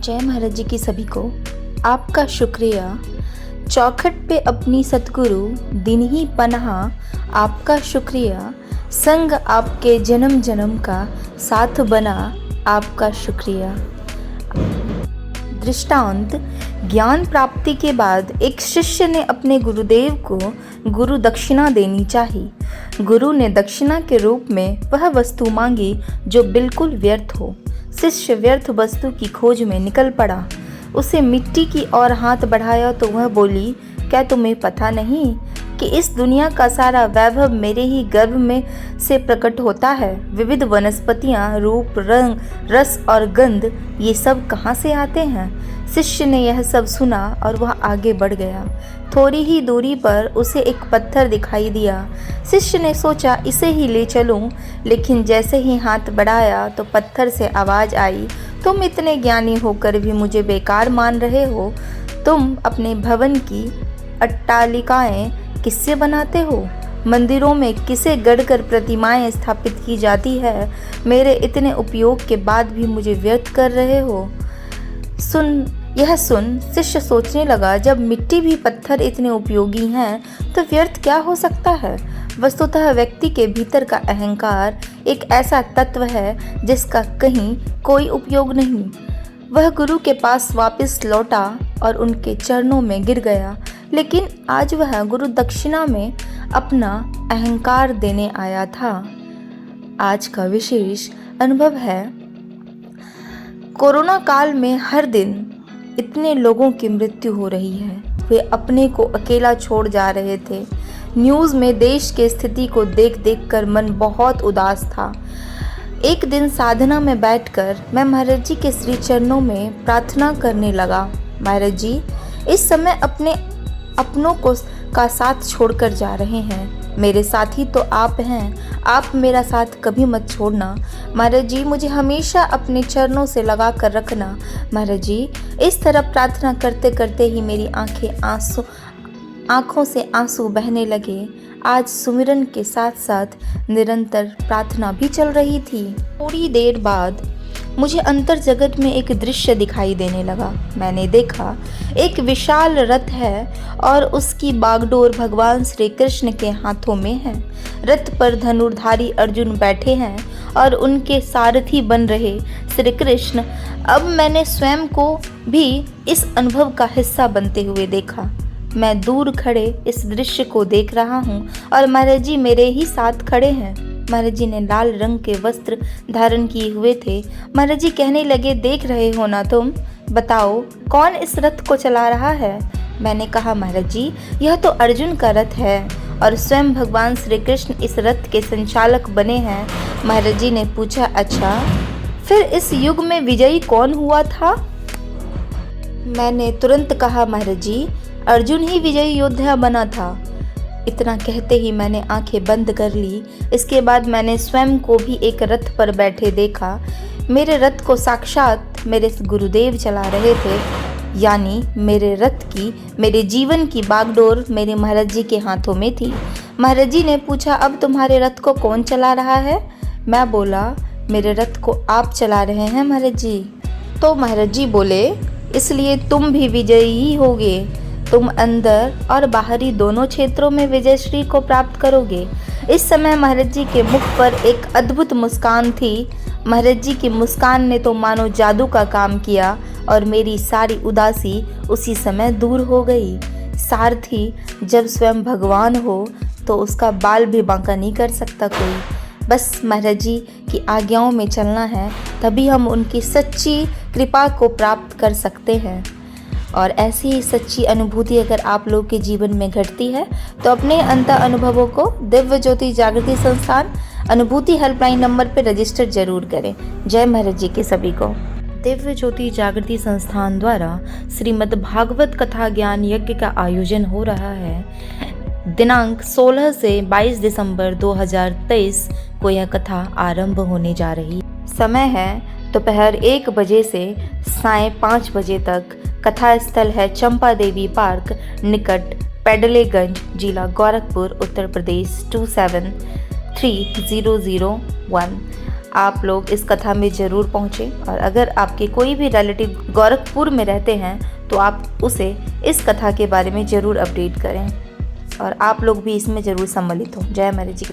जय महाराज जी की सभी को। आपका शुक्रिया। चौखट पे अपनी सतगुरु दिन ही पनाह। आपका शुक्रिया। संग आपके जन्म जन्म का साथ बना। आपका शुक्रिया। दृष्टांत। ज्ञान प्राप्ति के बाद एक शिष्य ने अपने गुरुदेव को गुरु दक्षिणा देनी चाहिए। गुरु ने दक्षिणा के रूप में वह वस्तु मांगी जो बिल्कुल व्यर्थ हो। शिष्य व्यर्थ वस्तु की खोज में निकल पड़ा। उसे मिट्टी की ओर हाथ बढ़ाया तो वह बोली, क्या तुम्हें पता नहीं कि इस दुनिया का सारा वैभव मेरे ही गर्भ में से प्रकट होता है। विविध वनस्पतियाँ, रूप, रंग, रस और गंध, ये सब कहाँ से आते हैं। शिष्य ने यह सब सुना और वह आगे बढ़ गया। थोड़ी ही दूरी पर उसे एक पत्थर दिखाई दिया। शिष्य ने सोचा इसे ही ले चलूं, लेकिन जैसे ही हाथ बढ़ाया तो पत्थर से आवाज़ आई, तुम इतने ज्ञानी होकर भी मुझे बेकार मान रहे हो। तुम अपने भवन की अट्टालिकाएं किससे बनाते हो? मंदिरों में किसे गढ़कर प्रतिमाएं स्थापित की जाती है? मेरे इतने उपयोग के बाद भी मुझे व्यर्थ कर रहे हो। यह सुन शिष्य सोचने लगा, जब मिट्टी भी पत्थर इतने उपयोगी हैं तो व्यर्थ क्या हो सकता है। वस्तुतः व्यक्ति के भीतर का अहंकार एक ऐसा तत्व है जिसका कहीं कोई उपयोग नहीं। वह गुरु के पास वापस लौटा और उनके चरणों में गिर गया, लेकिन आज वह गुरु दक्षिणा में अपना अहंकार देने आया था। आज का विशेष अनुभव है, कोरोना काल में हर दिन इतने लोगों की मृत्यु हो रही है। वे अपने को अकेला छोड़ जा रहे थे। न्यूज़ में देश की स्थिति को देख देख कर मन बहुत उदास था। एक दिन साधना में बैठकर मैं महाराज जी के श्री चरणों में प्रार्थना करने लगा। महाराज जी इस समय अपने अपनों का साथ छोड़कर जा रहे हैं। मेरे साथी तो आप हैं, आप मेरा साथ कभी मत छोड़ना। महाराज जी मुझे हमेशा अपने चरणों से लगा कर रखना। महाराज जी इस तरह प्रार्थना करते करते ही मेरी आँखों से आंसू बहने लगे। आज सुमिरन के साथ साथ निरंतर प्रार्थना भी चल रही थी। थोड़ी देर बाद मुझे अंतर जगत में एक दृश्य दिखाई देने लगा। मैंने देखा एक विशाल रथ है और उसकी बागडोर भगवान श्री कृष्ण के हाथों में है। रथ पर धनुर्धारी अर्जुन बैठे हैं और उनके सारथी बन रहे श्री कृष्ण। अब मैंने स्वयं को भी इस अनुभव का हिस्सा बनते हुए देखा। मैं दूर खड़े इस दृश्य को देख रहा हूँ और महाराज जी मेरे ही साथ खड़े हैं। महाराज जी ने लाल रंग के वस्त्र धारण किए हुए थे। महाराज जी कहने लगे, देख रहे हो ना तुम, बताओ कौन इस रथ को चला रहा है। मैंने कहा, महाराज जी यह तो अर्जुन का रथ है और स्वयं भगवान श्री कृष्ण इस रथ के संचालक बने हैं। महाराज जी ने पूछा, अच्छा फिर इस युग में विजयी कौन हुआ था। मैंने तुरंत कहा, महाराज जी अर्जुन ही विजयी योद्धा बना था। इतना कहते ही मैंने आंखें बंद कर ली। इसके बाद मैंने स्वयं को भी एक रथ पर बैठे देखा। मेरे रथ को साक्षात मेरे गुरुदेव चला रहे थे, यानी मेरे रथ की, मेरे जीवन की बागडोर मेरे महाराज जी के हाथों में थी। महाराज जी ने पूछा, अब तुम्हारे रथ को कौन चला रहा है। मैं बोला, मेरे रथ को आप चला रहे हैं महाराज जी। तो महाराज जी बोले, इसलिए तुम भी विजयी ही होगे। तुम अंदर और बाहरी दोनों क्षेत्रों में विजयश्री को प्राप्त करोगे। इस समय महाराज जी के मुख पर एक अद्भुत मुस्कान थी। महाराज जी की मुस्कान ने तो मानो जादू का काम किया और मेरी सारी उदासी उसी समय दूर हो गई। सारथी जब स्वयं भगवान हो तो उसका बाल भी बांका नहीं कर सकता कोई। बस महाराज जी की आज्ञाओं में चलना है, तभी हम उनकी सच्ची कृपा को प्राप्त कर सकते हैं। और ऐसी ही सच्ची अनुभूति अगर आप लोग के जीवन में घटती है तो अपने अंतर अनुभवों को दिव्य ज्योति जागृति संस्थान अनुभूति हेल्पलाइन नंबर पर रजिस्टर जरूर करें। जय महाराज जी के सभी को। दिव्य ज्योति जागृति संस्थान द्वारा श्रीमद् भागवत कथा ज्ञान यज्ञ का आयोजन हो रहा है। दिनांक 16 से 22 दिसंबर 2023 को यह कथा आरंभ होने जा रही। समय है दोपहर 1 बजे से साय 5 बजे तक। कथा स्थल है चंपा देवी पार्क निकट पेडलेगंज, जिला गोरखपुर, उत्तर प्रदेश 2730001। आप लोग इस कथा में ज़रूर पहुँचें और अगर आपके कोई भी रिलेटिव गोरखपुर में रहते हैं तो आप उसे इस कथा के बारे में ज़रूर अपडेट करें और आप लोग भी इसमें ज़रूर सम्मिलित हों। जय माता जी।